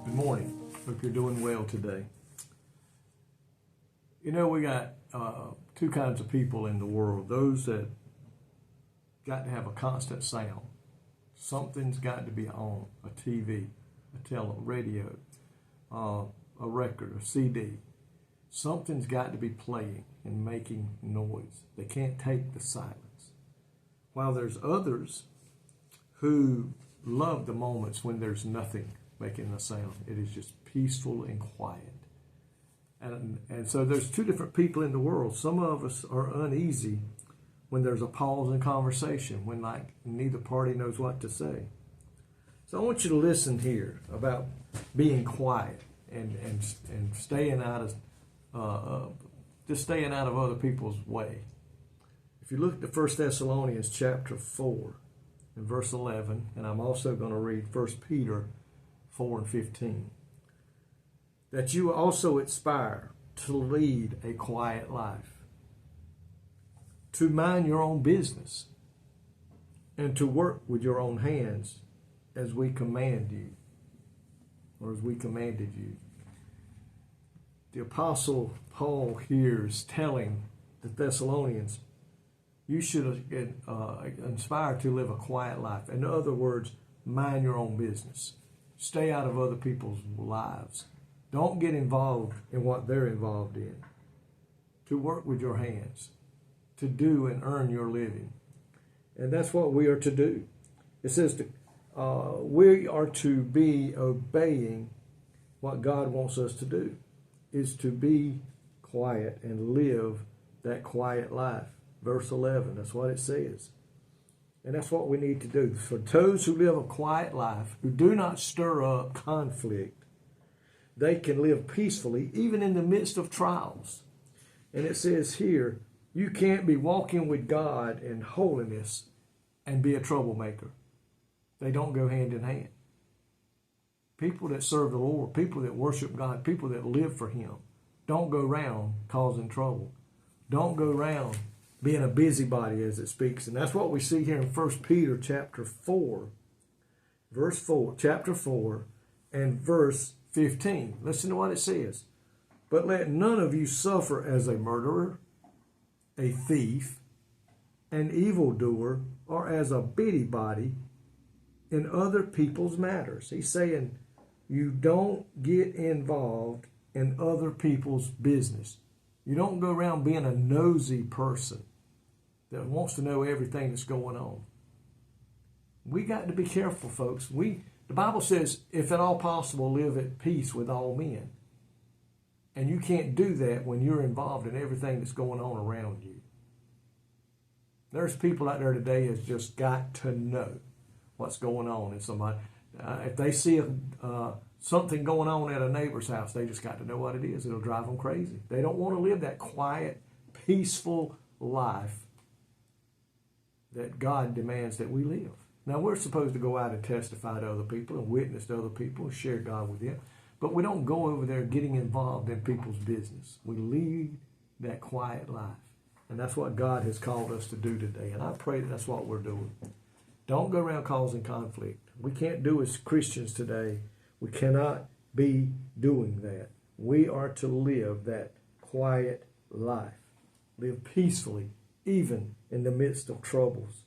Good morning. Hope you're doing well today. You know, we got two kinds of people in the world. Those that got to have a constant sound. Something's got to be on. A TV, a radio, a record, a CD. Something's got to be playing and making noise. They can't take the silence. While there's others who love the moments when there's nothing making a sound. It is just peaceful and quiet. And so there's two different people in the world. Some of us are uneasy when there's a pause in conversation, when like neither party knows what to say. So I want you to listen here about being quiet and staying out of just staying out of other people's way. If you look at 1 Thessalonians chapter 4 and verse 11, and I'm also going to read 1 Peter 4 and 15, that you also aspire to lead a quiet life, to mind your own business, and to work with your own hands as we command you, or as we commanded you. The Apostle Paul here is telling the Thessalonians, you should aspire to live a quiet life. In other words, mind your own business. Stay out of other people's lives. Don't get involved in what they're involved in. To work with your hands. To do and earn your living. And that's what we are to do. It says we are to be obeying what God wants us to do. Is to be quiet and live that quiet life. Verse 11, that's what it says. And that's what we need to do. For those who live a quiet life, who do not stir up conflict, they can live peacefully, even in the midst of trials. And it says here, you can't be walking with God in holiness and be a troublemaker. They don't go hand in hand. People that serve the Lord, people that worship God, people that live for Him, don't go around causing trouble. Don't go around being a busybody, as it speaks. And that's what we see here in 1 Peter chapter 4, verse 4, chapter 4, and verse 15. Listen to what it says. But let none of you suffer as a murderer, a thief, an evildoer, or as a busybody in other people's matters. He's saying you don't get involved in other people's business. You don't go around being a nosy person that wants to know everything that's going on. We got to be careful, folks. The Bible says, if at all possible, live at peace with all men. And you can't do that when you're involved in everything that's going on around you. There's people out there today that's just got to know what's going on in somebody. If they see something going on at a neighbor's house, they just got to know what it is. It'll drive them crazy. They don't want to live that quiet, peaceful life that God demands that we live. Now, we're supposed to go out and testify to other people and witness to other people and share God with them. But we don't go over there getting involved in people's business. We lead that quiet life. And that's what God has called us to do today. And I pray that's what we're doing. Don't go around causing conflict. We can't do as Christians today. We cannot be doing that. We are to live that quiet life. Live peacefully, even in the midst of troubles.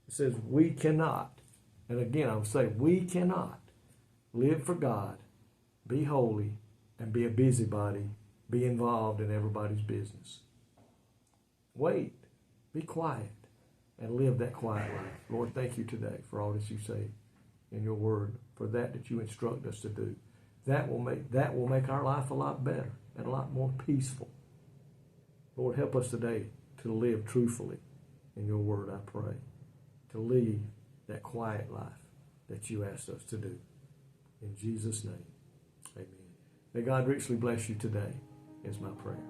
It says we cannot, and again I would say we cannot live for God, be holy, and be a busybody, be involved in everybody's business. Wait, be quiet, and live that quiet life. Lord, thank you today for all that you say in your word, for that you instruct us to do. That will make our life a lot better and a lot more peaceful. Lord, help us today to live truthfully in your word, I pray. To lead that quiet life that you asked us to do. In Jesus' name, amen. May God richly bless you today is my prayer.